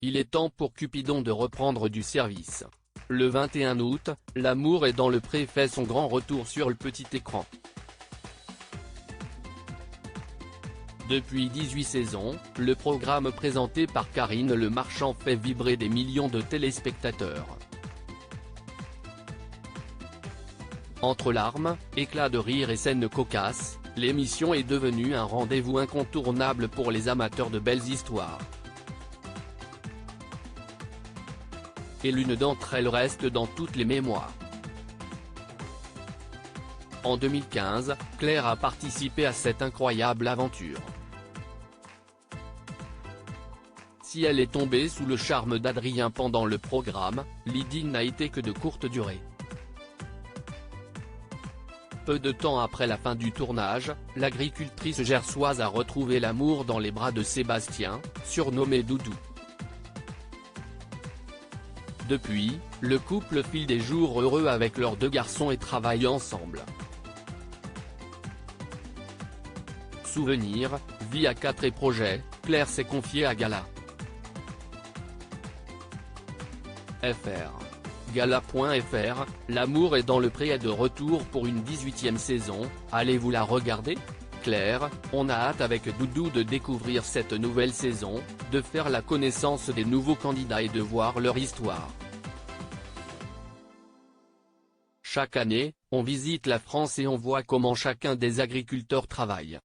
il est temps pour Cupidon de reprendre du service. Le 21 août, L'amour est dans le pré fait son grand retour sur le petit écran. Depuis 18 saisons, le programme présenté par Karine Le Marchand fait vibrer des millions de téléspectateurs. Entre larmes, éclats de rire et scènes cocasses, l'émission est devenue un rendez-vous incontournable pour les amateurs de belles histoires. Et l'une d'entre elles reste dans toutes les mémoires. En 2015, Claire a participé à cette incroyable aventure. Si elle est tombée sous le charme d'Adrien pendant le programme, l'idylle n'a été que de courte durée. Peu de temps après la fin du tournage, l'agricultrice gersoise a retrouvé l'amour dans les bras de Sébastien, surnommé Doudou. Depuis, le couple file des jours heureux avec leurs 2 garçons et travaille ensemble. Souvenirs, vie à 4 et projets, Claire s'est confiée à Gala. Gala.fr, L'amour est dans le pré est de retour pour une 18e saison, allez-vous la regarder? Claire, on a hâte avec Doudou de découvrir cette nouvelle saison, de faire la connaissance des nouveaux candidats et de voir leur histoire. Chaque année, on visite la France et on voit comment chacun des agriculteurs travaille.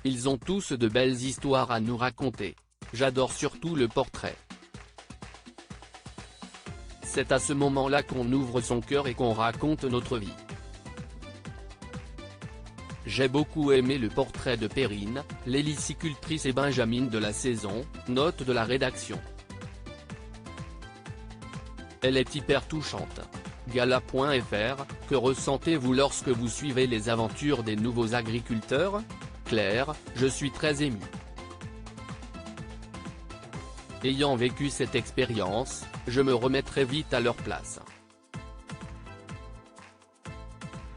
Ils ont tous de belles histoires à nous raconter. J'adore surtout le portrait. C'est à ce moment-là qu'on ouvre son cœur et qu'on raconte notre vie. J'ai beaucoup aimé le portrait de Perrine, l'hélicicultrice et Benjamin de la saison, note de la rédaction. Elle est hyper touchante. Gala.fr, que ressentez-vous lorsque vous suivez les aventures des nouveaux agriculteurs? Claire, je suis très émue. Ayant vécu cette expérience, je me remettrai vite à leur place.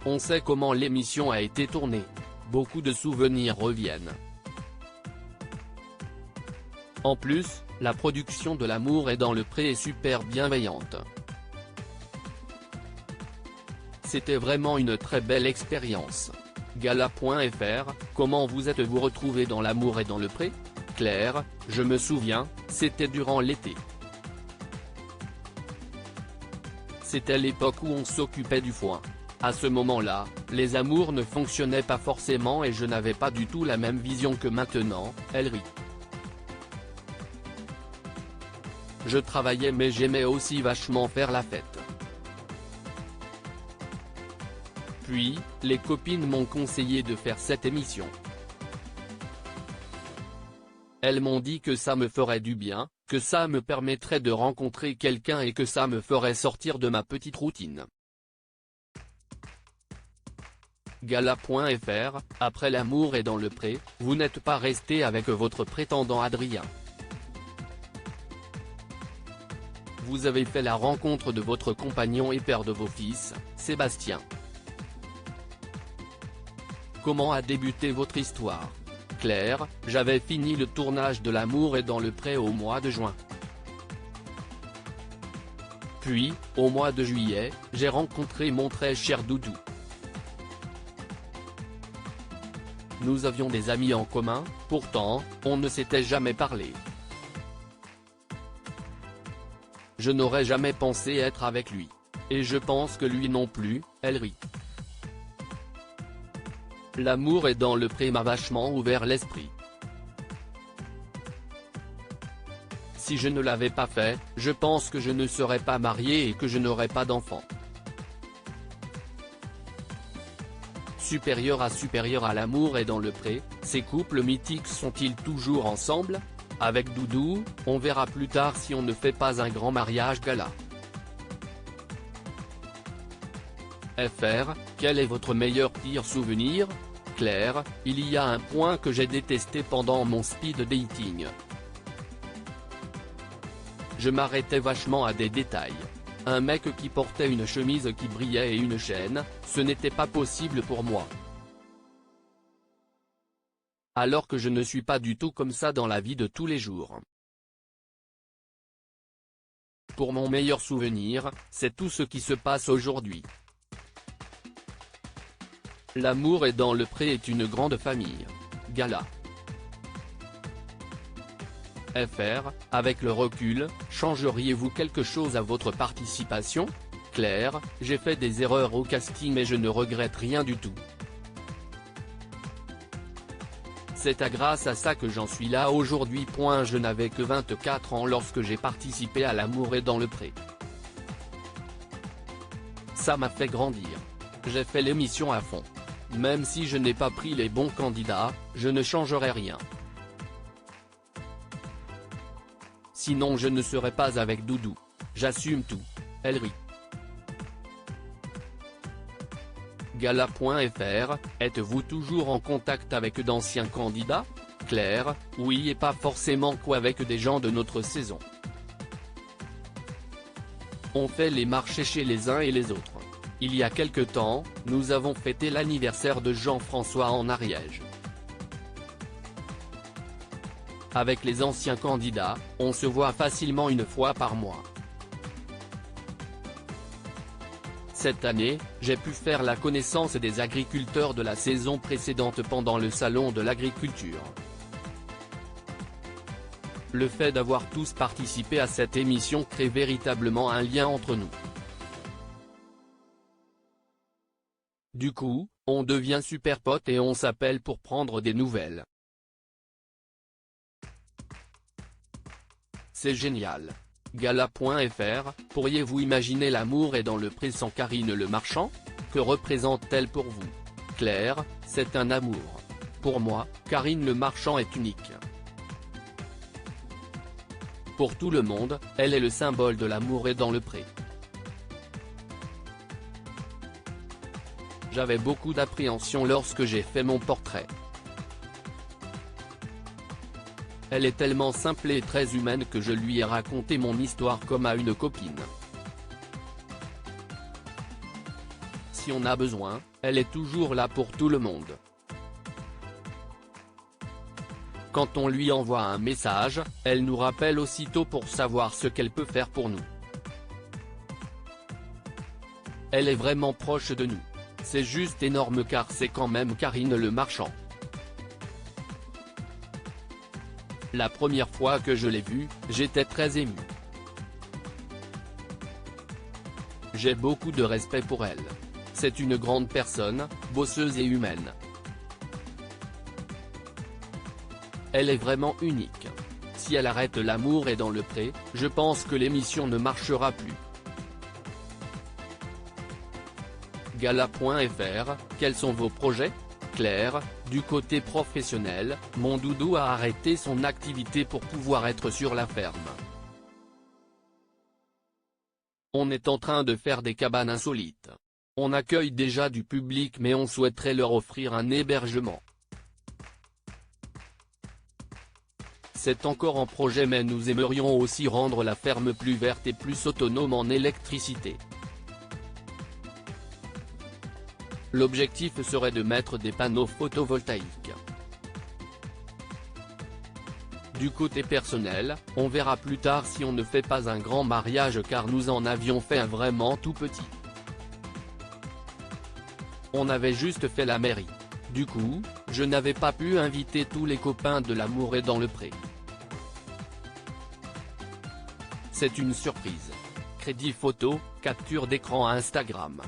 On sait comment l'émission a été tournée. Beaucoup de souvenirs reviennent. En plus, la production de L'amour est dans le pré est super bienveillante. C'était vraiment une très belle expérience. Gala.fr, comment vous êtes-vous retrouvé dans L'amour est dans le pré? Claire, je me souviens, c'était durant l'été. C'était l'époque où on s'occupait du foin. À ce moment-là, les amours ne fonctionnaient pas forcément et je n'avais pas du tout la même vision que maintenant, elle rit. Je travaillais mais j'aimais aussi vachement faire la fête. Puis, les copines m'ont conseillé de faire cette émission. Elles m'ont dit que ça me ferait du bien, que ça me permettrait de rencontrer quelqu'un et que ça me ferait sortir de ma petite routine. Gala.fr, après L'amour est dans le pré, vous n'êtes pas resté avec votre prétendant Adrien. Vous avez fait la rencontre de votre compagnon et père de vos fils, Sébastien. Comment a débuté votre histoire? Claire, j'avais fini le tournage de L'amour est dans le pré au mois de juin. Puis, au mois de juillet, j'ai rencontré mon très cher Doudou. Nous avions des amis en commun, pourtant, on ne s'était jamais parlé. Je n'aurais jamais pensé être avec lui. Et je pense que lui non plus, elle rit. L'amour est dans le pré m'a vachement ouvert l'esprit. Si je ne l'avais pas fait, je pense que je ne serais pas marié et que je n'aurais pas d'enfant. Supérieur à L'amour est dans le pré, ces couples mythiques sont-ils toujours ensemble? Avec Doudou, on verra plus tard si on ne fait pas un grand mariage gala. FR, quel est votre meilleur pire souvenir? Claire, il y a un point que j'ai détesté pendant mon speed dating. Je m'arrêtais vachement à des détails. Un mec qui portait une chemise qui brillait et une chaîne, ce n'était pas possible pour moi. alors que je ne suis pas du tout comme ça dans la vie de tous les jours. Pour mon meilleur souvenir, c'est tout ce qui se passe aujourd'hui. L'amour est dans le pré est une grande famille. Gala. FR, avec le recul, changeriez-vous quelque chose à votre participation? Claire, j'ai fait des erreurs au casting mais je ne regrette rien du tout. C'est grâce à ça que j'en suis là aujourd'hui. Je n'avais que 24 ans lorsque j'ai participé à L'amour est dans le pré. Ça m'a fait grandir. J'ai fait l'émission à fond. Même si je n'ai pas pris les bons candidats, je ne changerai rien. Sinon je ne serais pas avec Doudou. J'assume tout. Elle rit. Gala.fr, êtes-vous toujours en contact avec d'anciens candidats? Claire, oui et pas forcément qu'avec des gens de notre saison. On fait les marchés chez les uns et les autres. Il y a quelque temps, nous avons fêté l'anniversaire de Jean-François en Ariège. Avec les anciens candidats, on se voit facilement une fois par mois. Cette année, j'ai pu faire la connaissance des agriculteurs de la saison précédente pendant le salon de l'agriculture. Le fait d'avoir tous participé à cette émission crée véritablement un lien entre nous. Du coup, on devient super potes et on s'appelle pour prendre des nouvelles. C'est génial. Gala.fr, pourriez-vous imaginer L'amour est dans le pré sans Karine Le Marchand? Que représente-t-elle pour vous? Claire, c'est un amour. Pour moi, Karine Le Marchand est unique. Pour tout le monde, elle est le symbole de l'amour est dans le pré. J'avais beaucoup d'appréhension lorsque j'ai fait mon portrait. Elle est tellement simple et très humaine que je lui ai raconté mon histoire comme à une copine. Si on a besoin, elle est toujours là pour tout le monde. Quand on lui envoie un message, elle nous rappelle aussitôt pour savoir ce qu'elle peut faire pour nous. Elle est vraiment proche de nous. C'est juste énorme car c'est quand même Karine Le Marchand. La première fois que je l'ai vue, j'étais très ému. J'ai beaucoup de respect pour elle. C'est une grande personne, bosseuse et humaine. Elle est vraiment unique. Si elle arrête L'amour est dans le pré, je pense que l'émission ne marchera plus. Gala.fr, quels sont vos projets? Claire, du côté professionnel, mon doudou a arrêté son activité pour pouvoir être sur la ferme. On est en train de faire des cabanes insolites. On accueille déjà du public mais on souhaiterait leur offrir un hébergement. C'est encore en projet mais nous aimerions aussi rendre la ferme plus verte et plus autonome en électricité. L'objectif serait de mettre des panneaux photovoltaïques. Du côté personnel, on verra plus tard si on ne fait pas un grand mariage car nous en avions fait un vraiment tout petit. On avait juste fait la mairie. Du coup, je n'avais pas pu inviter tous les copains de L'amour est dans le pré. C'est une surprise. Crédit photo, capture d'écran Instagram.